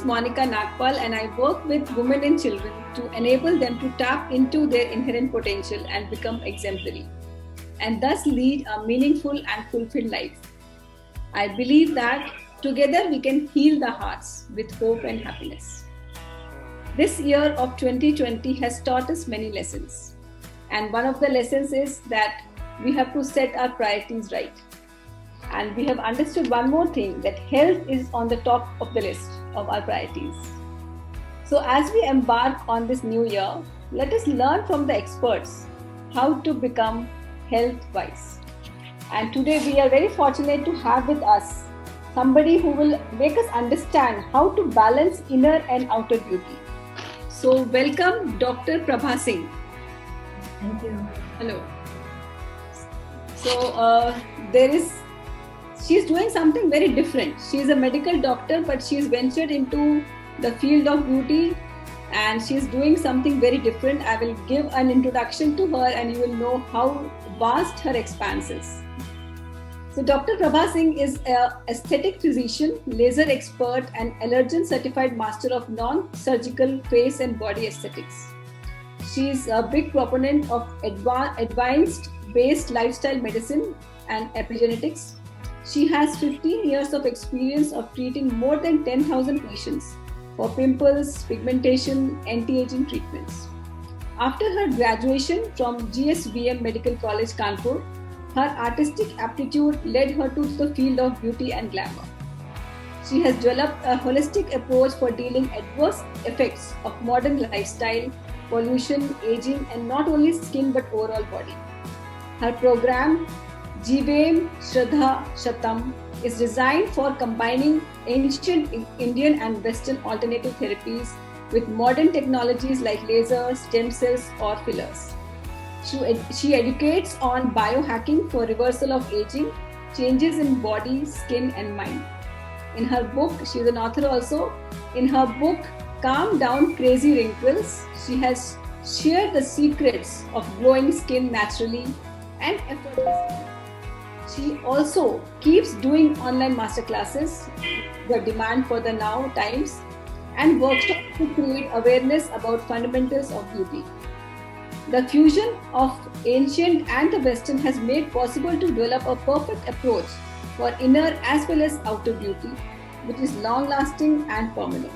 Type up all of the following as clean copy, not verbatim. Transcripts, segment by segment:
Monica Nagpal and I work with women and children to enable them to tap into their inherent potential and become exemplary, and thus lead a meaningful and fulfilled life. I believe that together we can heal the hearts with hope and happiness. This year of 2020 has taught us many lessons. And one of the lessons is that we have to set our priorities right. And we have understood one more thing, that health is on the top of the list of our priorities. So as we embark on this new year, let us learn from the experts how to become health wise. And today we are very fortunate to have with us somebody who will make us understand how to balance inner and outer beauty. So welcome Dr. Prabha Singh. Thank you. Hello. So she's doing something very different. She is a medical doctor, but she's ventured into the field of beauty and she's doing something very different. I will give an introduction to her and you will know how vast her expanse is. So Dr. Prabha Singh is an aesthetic physician, laser expert and allergen certified master of non-surgical face and body aesthetics. She is a big proponent of advanced based lifestyle medicine and epigenetics. She has 15 years of experience of treating more than 10,000 patients for pimples, pigmentation, anti-aging treatments. After her graduation from GSVM Medical College, Kanpur, her artistic aptitude led her to the field of beauty and glamour. She has developed a holistic approach for dealing adverse effects of modern lifestyle, pollution, aging, and not only skin but overall body. Her program, Jeevem Shraddha Shatam, is designed for combining ancient Indian and Western alternative therapies with modern technologies like lasers, stem cells, or fillers. She educates on biohacking for reversal of aging, changes in body, skin, and mind. In her book, she is an author also. In her book, Calm Down Crazy Wrinkles, she has shared the secrets of glowing skin naturally and effortlessly. She also keeps doing online masterclasses, the demand for the now times, and workshops to create awareness about fundamentals of beauty. The fusion of ancient and the Western has made possible to develop a perfect approach for inner as well as outer beauty, which is long-lasting and permanent.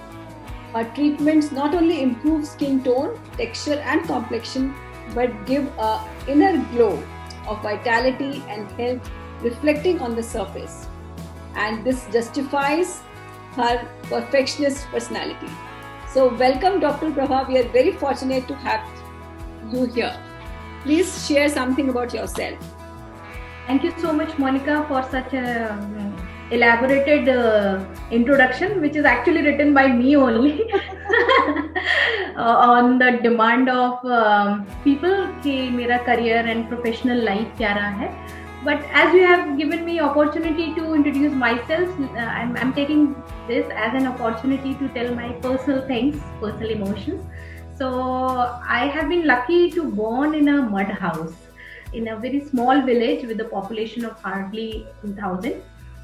Her treatments not only improve skin tone, texture and complexion, but give an inner glow of vitality and health reflecting on the surface. And this justifies her perfectionist personality. So welcome Dr. Prabha, we are very fortunate to have you here. Please share something about yourself. Thank you so much, Monica, for such a elaborated introduction, which is actually written by me only on the demand of people कि मेरा career and professional life क्या रहा है. But as you have given me opportunity to introduce myself, I'm taking this as an opportunity to tell my personal things, personal emotions. So I have been lucky to born in a mud house in a very small village with a population of hardly 2,000.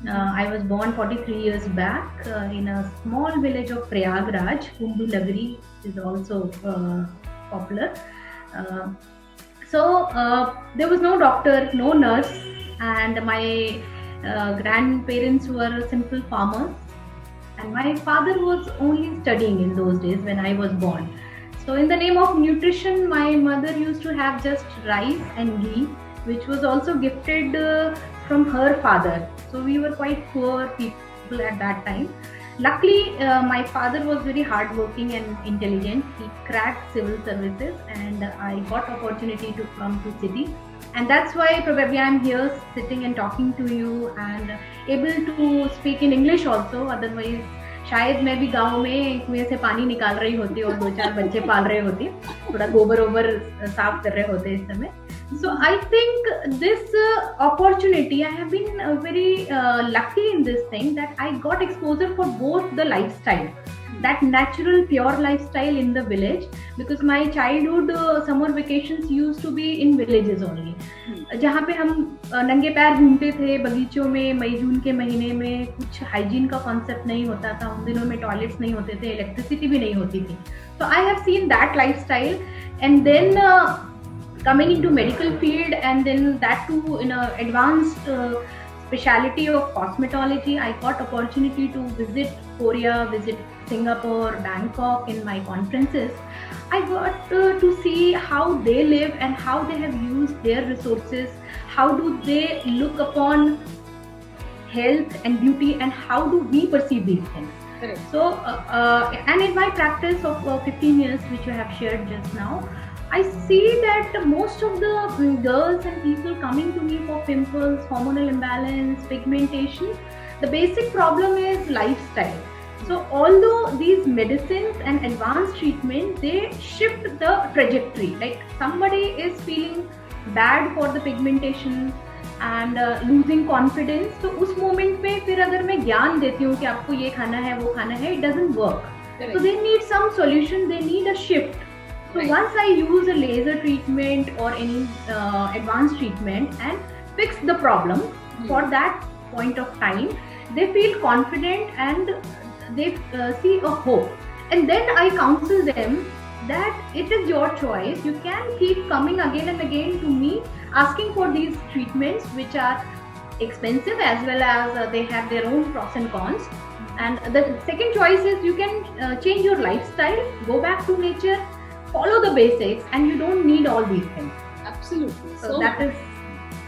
I was born 43 years back in a small village of Prayagraj. Kumbh Nagari is also popular. So there was no doctor, no nurse, and my grandparents were simple farmers. And my father was only studying in those days when I was born. So in the name of nutrition, my mother used to have just rice and ghee, which was also gifted from her father. So we were quite poor people at that time. Luckily, my father was very hardworking and intelligent. He cracked civil services and I got opportunity to come to city. And that's why probably I'm here sitting and talking to you and able to speak in English also. Otherwise, शायद मैं भी गांव में कुएं से पानी निकाल रही होती और 2-4 बच्चे पाल रहे होती, थोड़ा गोबर साफ कर रहे होते इस समय. So I think this opportunity, I have been very lucky in this thing that I got exposure for both the lifestyle. that natural pure lifestyle in the village, because my childhood summer vacations used to be in villages only, जहाँ पे हम नंगे पैर घूमते थे बगीचों में मई जून के महीने में, कुछ हाइजीन का कॉन्सेप्ट नहीं होता था उन दिनों में, टॉयलेट्स नहीं होते थे, इलेक्ट्रिसिटी भी नहीं होती थी. So I have seen that lifestyle, and then coming into medical field, and then that too in a advanced specialty of cosmetology. I got opportunity to visit Korea, visit Singapore, Bangkok in my conferences. I got to see how they live and how they have used their resources, how do they look upon health and beauty, and how do we perceive these things. Correct. So and in my practice of 15 years which you have shared just now, I see that most of the girls and people coming to me for pimples, hormonal imbalance, pigmentation, the basic problem is lifestyle. So although these medicines and advanced treatment, they shift the trajectory. Like somebody is feeling bad for the pigmentation and losing confidence, तो उस moment पे फिर अगर मैं ज्ञान देती हूँ कि आपको ये खाना है वो खाना है, it doesn't work. Correct. So they need some solution, they need a shift. So right. Once I use a laser treatment or any advanced treatment and fix the problem for that point of time, they feel confident and they see a hope. And then I counsel them that it is your choice. You can keep coming again and again to me asking for these treatments which are expensive as well as they have their own pros and cons. And the second choice is you can change your lifestyle, go back to nature, follow the basics, and you don't need all these things. Absolutely. So that is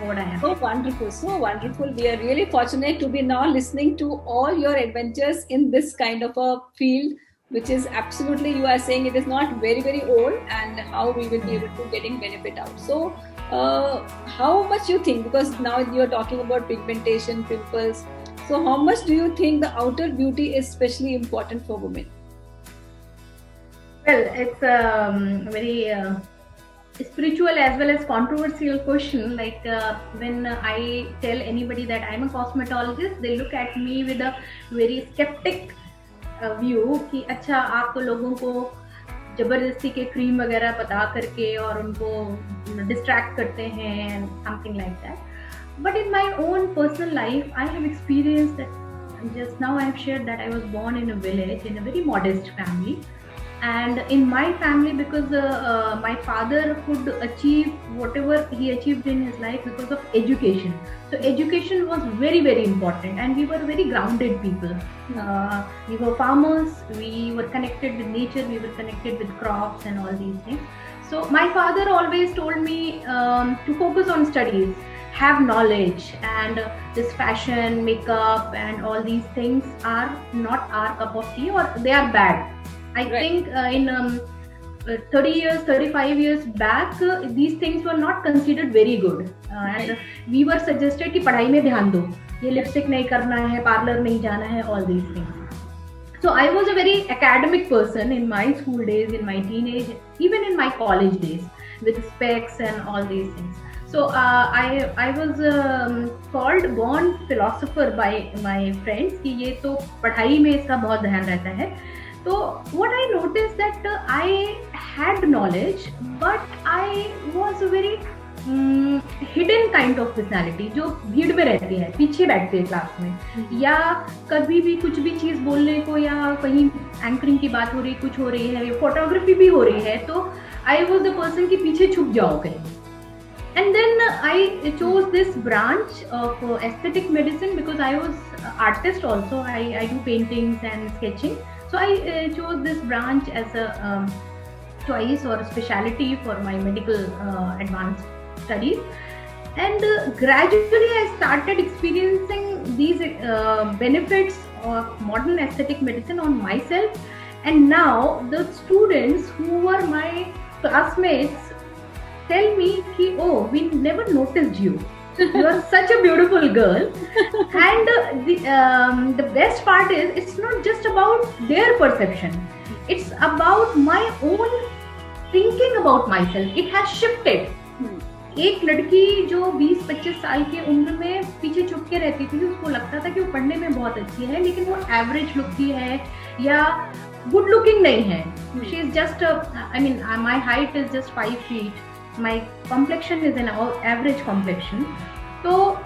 what I have. So wonderful, so wonderful. We are really fortunate to be now listening to all your adventures in this kind of a field, which is absolutely, you are saying it is not very, very old, and how we will be able to getting benefit out. So how much you think, because now you are talking about pigmentation, pimples, so how much do you think the outer beauty is especially important for women? Well, it's a very spiritual as well as controversial question. Like when I tell anybody that I'm a cosmetologist, they look at me with a very skeptic view कि अच्छा आप तो लोगों को जबरदस्ती के cream वगैरह बता करके और उनको डिस्ट्रैक्ट करते हैं and something like that. But in my own personal life, I have experienced that. Just now I have shared that I was born in a village in a very modest family. And in my family, because my father could achieve whatever he achieved in his life because of education. So education was very, very important, and we were very grounded people. We were farmers, we were connected with nature, we were connected with crops and all these things. So my father always told me to focus on studies, have knowledge, and this fashion, makeup and all these things are not our cup of tea, or they are bad. I think in 30 years, 35 years back, these things were not considered very good. And we were suggested कि पढ़ाई में ध्यान दो, ये lipstick नहीं करना है, parlour नहीं जाना है, all these things. So I was a very academic person in my school days, in my teenage, even in my college days, with specs and all these things. So I was called born philosopher by my friends कि ये तो पढ़ाई में इसका बहुत ध्यान रहता है. So what I noticed that I had knowledge, but I was a very hidden kind of personality, जो भीड़ में रहती है, पीछे बैठती है क्लास में, या कभी भी कुछ भी चीज़ बोलने को, या कहीं एंकरिंग की बात हो रही, कुछ हो रही है, फोटोग्राफी भी हो रही है, तो I was the person कि पीछे छुप जाओ कहीं. And then I chose this branch of aesthetic medicine because I was artist also. I do paintings and sketching. So I chose this branch as a choice or specialty for my medical advanced studies. And gradually I started experiencing these benefits of modern aesthetic medicine on myself. And now the students who were my classmates tell me ki, oh, we never noticed you. You are such a beautiful girl. And the best part is, it's not just about their perception. It's about my own thinking about myself. It has shifted. एक लड़की जो 20-25 साल की उम्र में पीछे छुप के रहती थी, उसको लगता था कि वो पढ़ने में बहुत अच्छी है, लेकिन वो एवरेज लुक की है, या गुड लुकिंग नहीं है, she is just, I mean my height is just 5 feet, my complexion is an average complexion. तो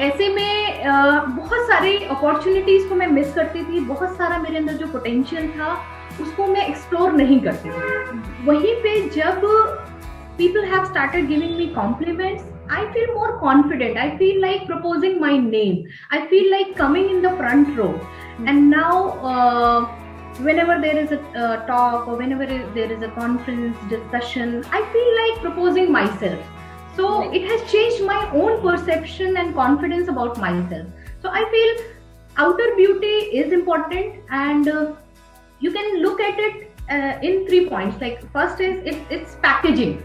ऐसे में बहुत सारी अपॉर्चुनिटीज को मैं मिस करती थी, बहुत सारा मेरे अंदर जो पोटेंशियल था उसको मैं एक्सप्लोर नहीं करती थी. वहीं पे जब people have started giving me compliments, I feel more confident, I feel like proposing my name, I feel like coming in the front row. And now whenever there is a talk or whenever there is a conference discussion, I feel like proposing myself. So it has changed my own perception and confidence about myself. So I feel outer beauty is important, and you can look at it in 3 points. Like first is it's packaging.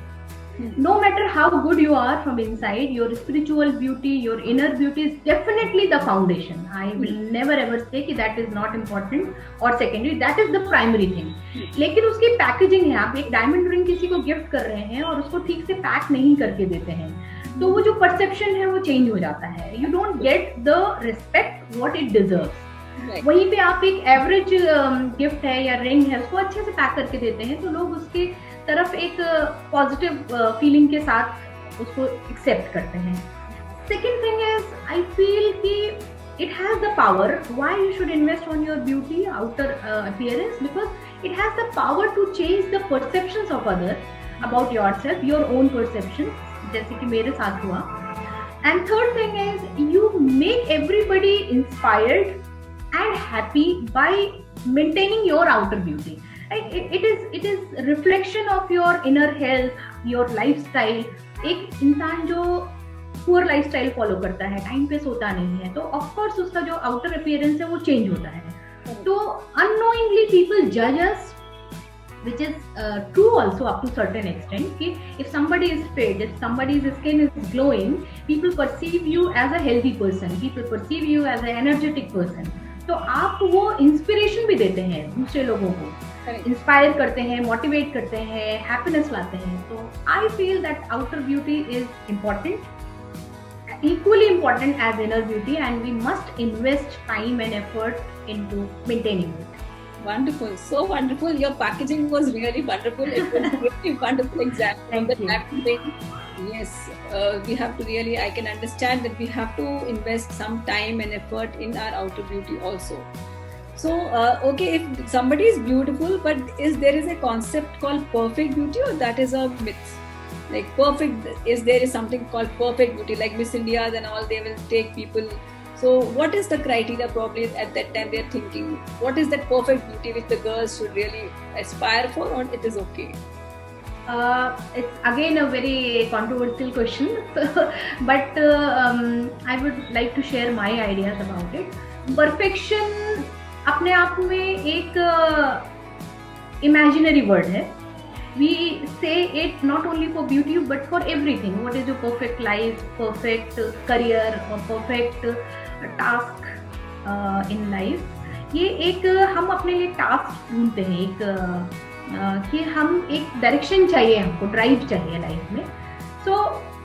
No matter how good you are from inside, your spiritual beauty, your inner beauty is definitely the foundation. I will never ever say कि that is not important or secondary, that is the primary thing. लेकिन उसकी packaging है, आप एक diamond ring किसी को gift कर रहे हैं और उसको ठीक से पैक नहीं करके देते हैं, तो वो जो परसेप्शन है वो चेंज हो जाता है. You don't get the respect what it deserves. वहीं पे आप एक एवरेज गिफ्ट है या रिंग है, उसको अच्छे से पैक करके देते हैं, तो लोग उसके तरफ एक पॉजिटिव फीलिंग के साथ उसको एक्सेप्ट करते हैं. Second thing is I feel कि it has the power. Why you should invest on your beauty, outer appearance? Because it has the power to change the perceptions of others about yourself, your own perceptions, जैसे कि मेरे साथ हुआ. And third thing is you make everybody inspired and happy by maintaining your outer beauty. It is reflection of your inner health, your lifestyle. एक इंसान जो poor lifestyle follow करता है, टाइम पे सोता नहीं है, तो ऑफ कोर्स उसका जो आउटर अपीयरेंस है वो चेंज होता है. तो अननोइंगली पीपल जज अस, which is true also up to certain extent. कि if somebody is fit, if somebody's skin is glowing, people perceive you as a healthy person, people perceive you as an energetic person. तो आप वो inspiration भी देते हैं दूसरे लोगों को, इंस्पायर करते हैं, मोटिवेट करते हैं, हैप्पीनेस लाते हैं. तो I feel that outer beauty is important, equally important as inner beauty, and we must invest time and effort into maintaining it. Wonderful, so wonderful. Your packaging was really wonderful. It was a really wonderful example. Thank you. Yes, we have to really, I can understand that we have to invest some time and effort in our outer beauty also. So, okay, if somebody is beautiful, but there is a concept called perfect beauty, or that is a myth? Like perfect, there is something called perfect beauty, like Miss India's and all, they will take people. So what is the criteria? Probably at that time they're thinking, what is that perfect beauty which the girls should really aspire for, or it is okay? It's again a very controversial question, but I would like to share my ideas about it. Perfection अपने आप में एक imaginary word है. We say it not only for beauty but for everything. What is your perfect life, perfect career or perfect task in life? ये एक हम अपने लिए टास्क ढूंढते हैं, एक कि हम एक डायरेक्शन चाहिए, हमको ड्राइव चाहिए लाइफ में. सो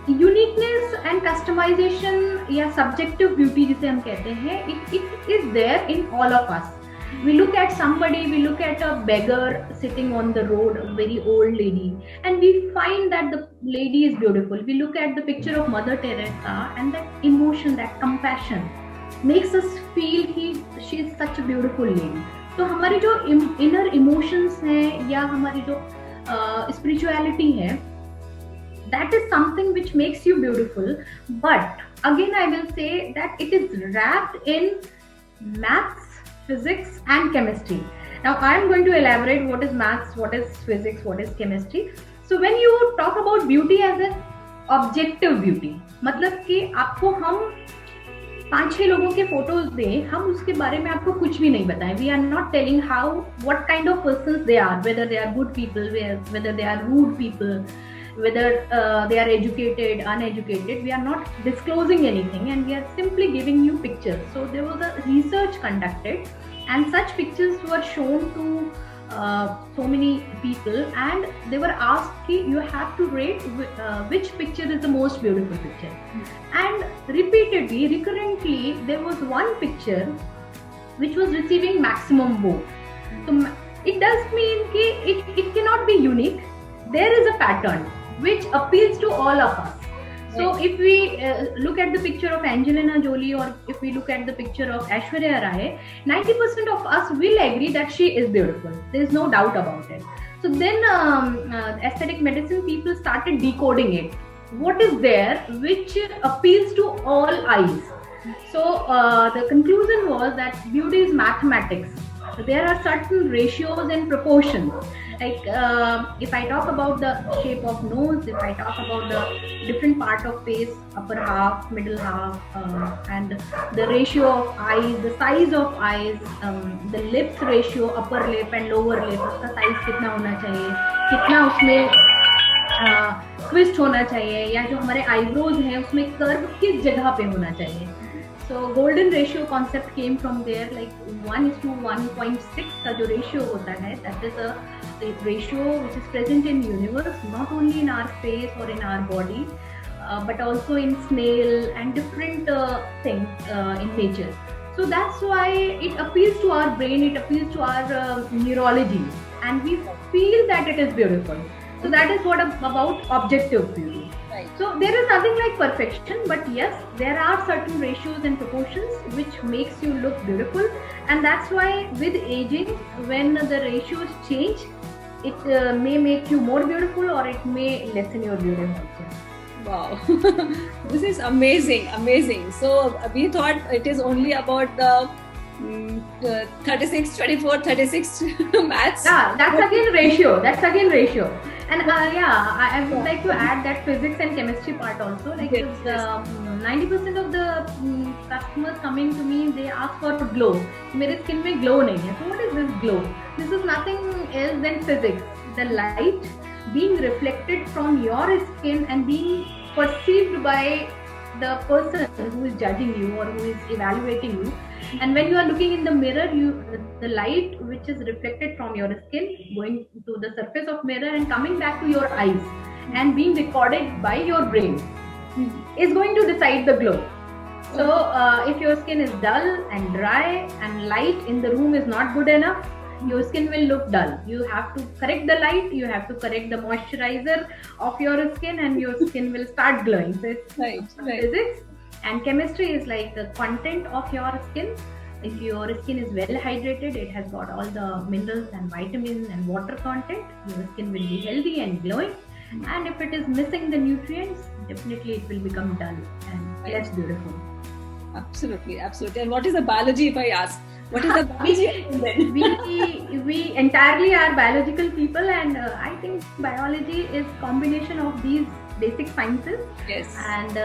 यूनिकनेस एंड कस्टमाइजेशन या सब्जेक्टिव ब्यूटी जिसे हम कहते हैं, it is there in all of us. We look at somebody, we look at a beggar sitting on the road, a very old lady, and we find that the lady is beautiful. We look at the picture of Mother Teresa, and that emotion, that compassion makes us feel she is such a beautiful lady. तो हमारी जो inner emotions हैं या हमारी जो spirituality है, that is something which makes you beautiful. But again I will say that it is wrapped in maths, physics and chemistry. Now I am going to elaborate what is maths, what is physics, what is chemistry. So when you talk about beauty as an objective beauty, मतलब कि आपको हम 5-6 लोगों के photos दें, हम उसके बारे में आपको कुछ भी नहीं बताएं. We are not telling how, what kind of persons they are, whether they are good people, whether they are rude people, whether they are educated, uneducated. We are not disclosing anything, and we are simply giving you pictures. So there was a research conducted, and such pictures were shown to so many people, and they were asked कि you have to rate which picture is the most beautiful picture. And repeatedly, recurrently, there was one picture which was receiving maximum vote. So it does mean कि it cannot be unique. There is a pattern which appeals to all of us. So if we look at the picture of Angelina Jolie, or if we look at the picture of Aishwarya Rai, 90% of us will agree that she is beautiful. There is no doubt about it. So then aesthetic medicine people started decoding it. What is there which appeals to all eyes? So the conclusion was that beauty is mathematics. So there are certain ratios and proportions. Like if I talk about the shape of nose, if I talk about the different part of face, upper half, middle half, and the ratio of eyes, the size of eyes, the lips ratio, upper lip and lower lip, उसका size कितना होना चाहिए, कितना उसमें twist होना चाहिए, या जो हमारे आईब्रोज हैं उसमें कर्व किस जगह पे होना चाहिए. So golden ratio concept came from there, like 1:1.6 का जो ratio होता है, that is a ratio which is present in universe, not only in our face or in our body, but also in snail and different things in nature. So that's why it appeals to our brain, it appeals to our neurology, and we feel that it is beautiful. So that is what about objective beauty. Right. So there is nothing like perfection, but yes, there are certain ratios and proportions which makes you look beautiful, and that's why with aging, when the ratios change, it may make you more beautiful or it may lessen your beauty also. Wow, this is amazing. So we thought it is only about the 36, 24, 36 maths. Yeah, that's again ratio. And I would like to add that physics and chemistry part also. Like 90% of the customers coming to me, they ask for glow. मेरे skin में glow नहीं है. So what is this glow? This is nothing else than physics. The light being reflected from your skin and being perceived by the person who is judging you or who is evaluating you. And when you are looking in the mirror, the light which is reflected from your skin going to the surface of mirror and coming back to your eyes and being recorded by your brain is going to decide the glow. So if your skin is dull and dry and light in the room is not good enough, your skin will look dull. You have to correct the light, you have to correct the moisturizer of your skin, and your skin will start glowing. So it's physics. And chemistry is like the content of your skin. If your skin is well hydrated, it has got all the minerals and vitamins and water content, your skin will be healthy and glowing. And if it is missing the nutrients, definitely it will become dull and less beautiful. Absolutely. And what is the biology, if I ask? What is the biology then? we entirely are biological people, and I think biology is combination of these basic sciences. Yes. And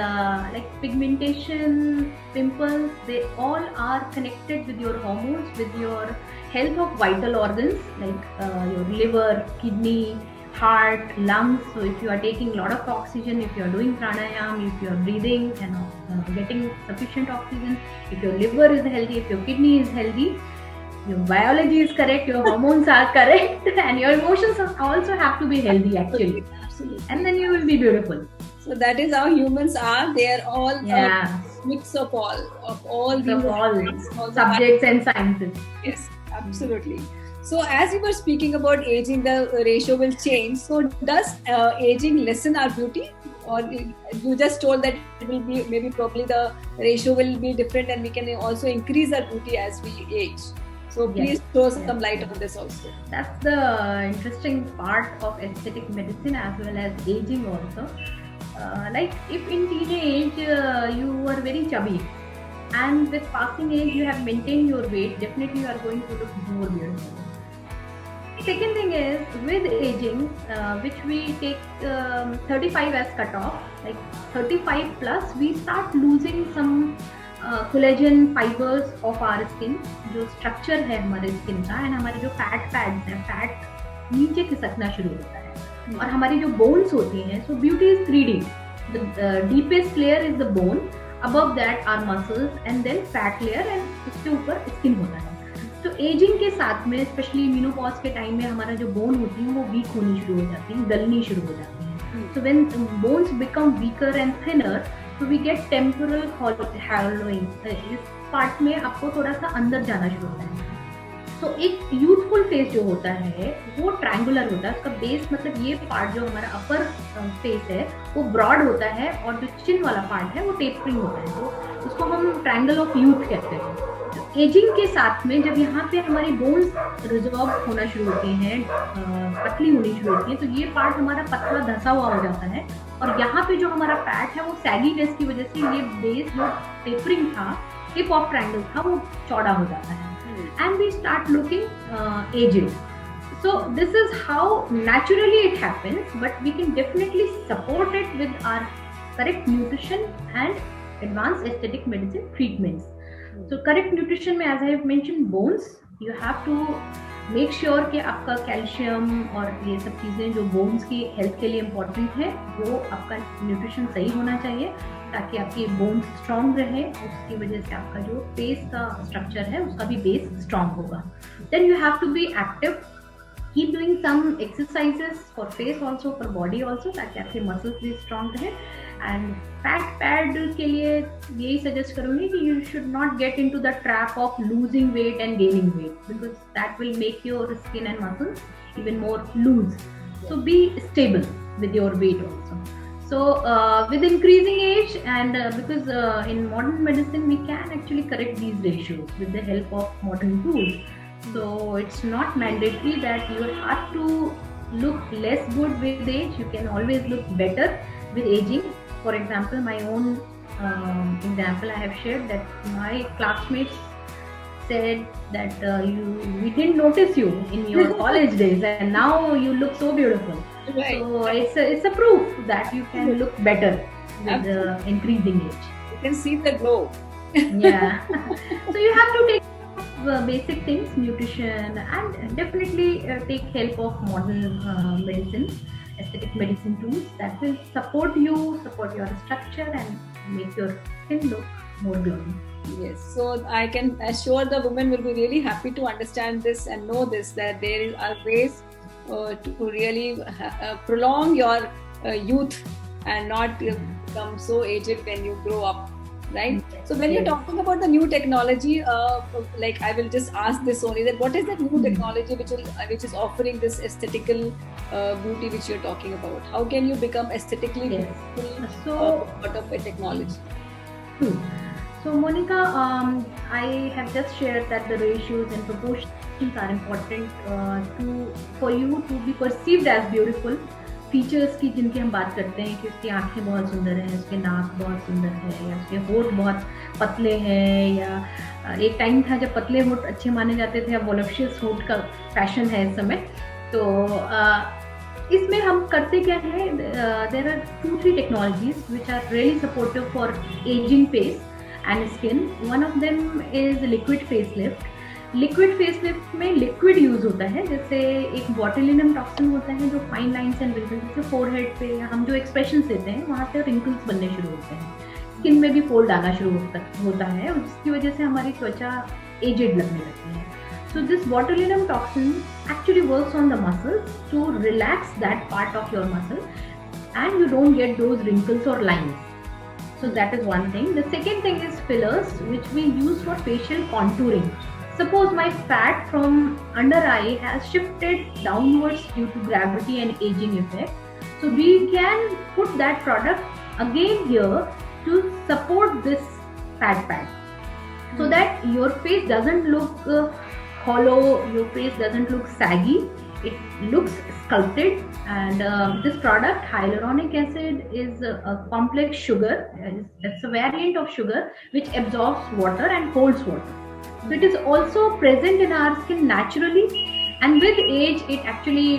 like pigmentation, pimples, they all are connected with your hormones, with your health of vital organs like your liver, kidney, heart, lungs. So if you are taking a lot of oxygen, if you are doing pranayam, if you are breathing and getting sufficient oxygen, if your liver is healthy, if your kidney is healthy, your biology is correct, your hormones are correct, and your emotions also have to be healthy actually. Absolutely. And then you will be beautiful. So that is how humans are. They are all a mix of all subjects and sciences. Yes, absolutely. So as you were speaking about aging, the ratio will change. So does aging lessen our beauty? Or you just told that it will be probably the ratio will be different and we can also increase our beauty as we age. So please throw some light on this also. That's the interesting part of aesthetic medicine as well as aging also. Like if in teenage you were very chubby, and with passing age you have maintained your weight, definitely you are going to look more beautiful. Second thing is with aging, which we take 35 as cutoff, like 35 plus, we start losing some collagen fibers of our skin, जो structure है हमारे skin का, and हमारे जो fat pads हैं, fat नीचे खिसकना शुरू होता है, और हमारी जो bones होती हैं, so beauty is 3D. The deepest layer is the bone, above that are muscles, and then fat layer, and उसके ऊपर skin होता है. तो एजिंग के साथ में स्पेशली मेनोपॉज के टाइम में हमारा जो बोन होती है वो वीक होनी शुरू हो जाती है, गलनी शुरू हो जाती है. So when bones become weaker and thinner, so we get temporal hollowing. इस पार्ट में आपको थोड़ा सा अंदर जाना शुरू होता है. तो एक यूथफुल फेस जो होता है वो ट्रायंगुलर होता है, उसका बेस मतलब ये पार्ट जो हमारा अपर फेस है वो ब्रॉड होता है और जो चिन वाला पार्ट है वो टेपरिंग होता है, तो उसको हम ट्रायंगल ऑफ यूथ कहते हैं। एजिंग के साथ में जब यहाँ पे हमारी बोन्स रिजॉल्व होना शुरू होती हैं, पतली होनी शुरू होती है, तो ये पार्ट हमारा पतला धंसा हुआ हो जाता है और यहाँ पे जो हमारा फैट है वो सैगीनेस की वजह से ये बेस जो टेपरिंग था, टिप ऑफ ट्रायंगल था, वो चौड़ा हो जाता है and we start looking aged. So this is how naturally it happens, but we can definitely support it with our correct nutrition and advanced aesthetic medicine treatments. So correct nutrition में, as I have mentioned, bones, you have to make sure कि आपका calcium और ये सब चीज़ें जो bones की health के लिए इम्पोर्टेंट है वो आपका न्यूट्रिशन सही होना चाहिए ताकि आपकी बोन्स स्ट्रॉन्ग रहे, उसकी वजह से आपका जो फेस का स्ट्रक्चर है उसका भी बेस स्ट्रॉन्ग होगा। Then you have to be active, keep doing some exercises for face also, for body also, ताकि आपके मसल्स भी स्ट्रॉन्ग रहे। एंड फैट पैड के लिए यही सजेस्ट करूँगी कि you should not get into the trap of losing weight and gaining weight, because that will make your skin and muscles even more loose. So be stable with your weight also. So with increasing age and because in modern medicine we can actually correct these ratios with the help of modern tools. So it's not mandatory that you have to look less good with age. You can always look better with aging. For example, my own example I have shared that my classmates said that we didn't notice you in your college days and now you look so beautiful. Right. So it's a proof that you can look better with increasing age. You can see the glow. Yeah. So you have to take basic things, nutrition, and definitely take help of modern medicine, aesthetic medicine tools that will support you, support your structure and make your skin look more glowing. Yes, so I can assure the women will be really happy to understand this and know this, that there are ways to really prolong your youth and not become so aged when you grow up, right? So when you're talking about the new technology, like I will just ask this only, that what is that new technology which is offering this aesthetical beauty which you're talking about? How can you become aesthetically beautiful out of a technology? So Monica, I have just shared that the ratios and proportions are important for you to be perceived as beautiful. Features की जिनकी हम बात करते हैं कि उसकी आंखें बहुत सुंदर हैं, उसके नाक बहुत सुंदर है, या उसके होठ बहुत पतले हैं, या एक टाइम था जब पतले होठ अच्छे माने जाते थे, अब वॉलप्शियस होठ का फैशन है इस समय। तो इसमें हम करते क्या है, there are 2-3 technologies which are really supportive for ageing face and skin. One of them is liquid face lift. Liquid face lift में लिक्विड यूज होता है, जैसे एक बॉटुलिनम टॉक्सिन होता है जो फाइन लाइन्स एंड रिंकल्स, जैसे फोरहेड पे हम जो एक्सप्रेशन देते हैं वहाँ पे रिंकल्स बनने शुरू होते हैं, स्किन में भी फोल्ड आना शुरू होता है, और जिसकी वजह से हमारी त्वचा एजेड लगने लगती है. So this botulinum toxin actually works on the muscles to relax that part of your muscle and you don't get those wrinkles or lines. So that is one thing. The second thing is fillers, which we use for facial contouring. Suppose my fat from under eye has shifted downwards due to gravity and aging effect. So we can put that product again here to support this fat pad, so that your face doesn't look hollow, your face doesn't look saggy, it looks sculpted. And this product, hyaluronic acid, is a complex sugar. It's a variant of sugar which absorbs water and holds water. So it is also present in our skin naturally, and with age it actually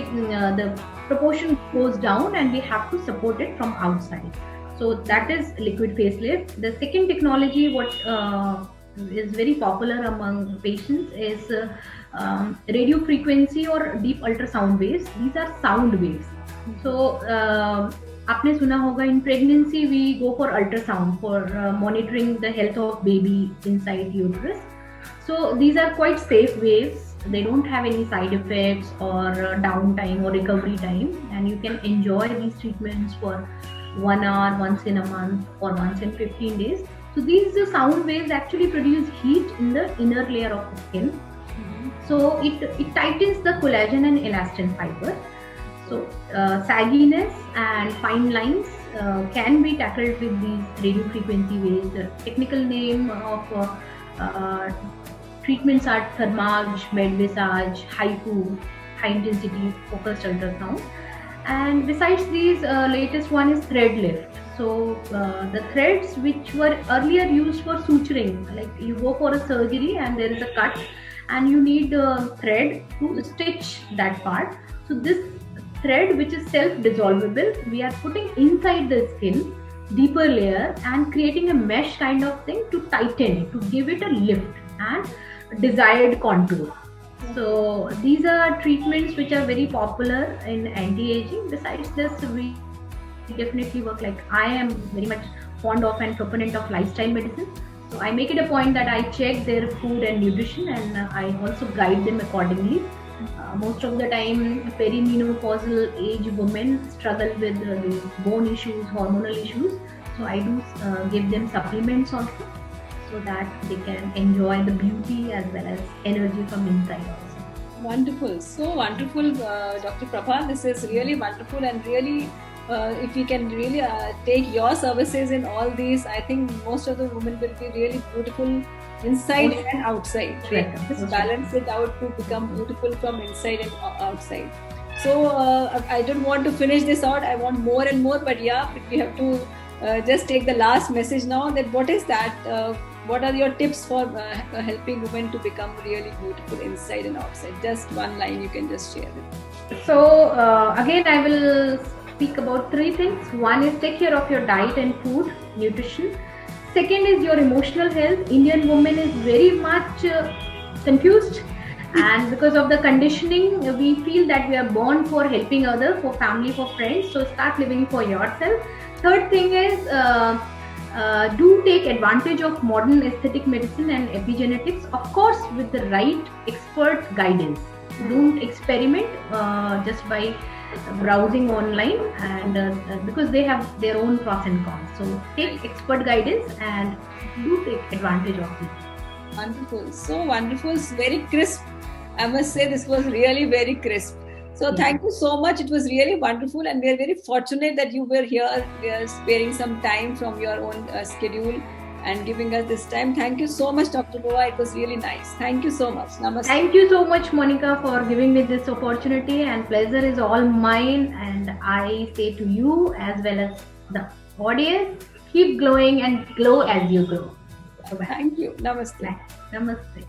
the proportion goes down and we have to support it from outside. So that is liquid facelift. The second technology what is very popular among patients is radio frequency or deep ultrasound waves. These are sound waves. So आपने सुना होगा, in pregnancy we go for ultrasound for monitoring the health of baby inside uterus. So these are quite safe waves. They don't have any side effects or downtime or recovery time, and you can enjoy these treatments for 1 hour once in a month or once in 15 days. So these sound waves actually produce heat in the inner layer of the skin, So it tightens the collagen and elastin fiber. So sagginess and fine lines can be tackled with these radio frequency waves. The technical name of uh, treatments are thermage, med visage, haiku, high intensity focused ultrasound. And besides these, latest one is thread lift. So the threads which were earlier used for suturing, like you go for a surgery and there is a cut and you need a thread to stitch that part. So this thread, which is self-dissolvable, we are putting inside the skin, deeper layer, and creating a mesh kind of thing to tighten it, to give it a lift and desired contour. So these are treatments which are very popular in anti-aging. Besides this, we definitely work, like I am very much fond of and proponent of lifestyle medicine. So I make it a point that I check their food and nutrition, and I also guide them accordingly. Most of the time, perimenopausal age women struggle with the bone issues, hormonal issues. So I do give them supplements also, so that they can enjoy the beauty as well as energy from inside also. Wonderful, so wonderful, Dr. Prabha. This is really wonderful, and really, if we can really take your services in all these, I think most of the women will be really beautiful inside and outside. Right. Just balance it out to become beautiful from inside and outside. So I don't want to finish this out. I want more and more, but yeah, we have to just take the last message now. That what is that? What are your tips for helping women to become really beautiful inside and outside? Just one line you can just share with. So again, I will speak about three things. One is take care of your diet and food, nutrition. Second is your emotional health. Indian woman is very much confused, and because of the conditioning, we feel that we are born for helping others, for family, for friends. So start living for yourself. Third thing is do take advantage of modern aesthetic medicine and epigenetics, of course, with the right expert guidance. Don't experiment just by browsing online, and because they have their own pros and cons. So take expert guidance and do take advantage of it. Wonderful, so wonderful, very crisp. I must say this was really very crisp. So thank you so much. It was really wonderful, and we are very fortunate that you were here, sparing some time from your own schedule and giving us this time. Thank you so much, Dr. Prabha. It was really nice. Thank you so much. Namaste. Thank you so much, Monica, for giving me this opportunity, and pleasure is all mine. And I say to you as well as the audience, keep glowing and glow as you grow. Thank you. Namaste. Namaste.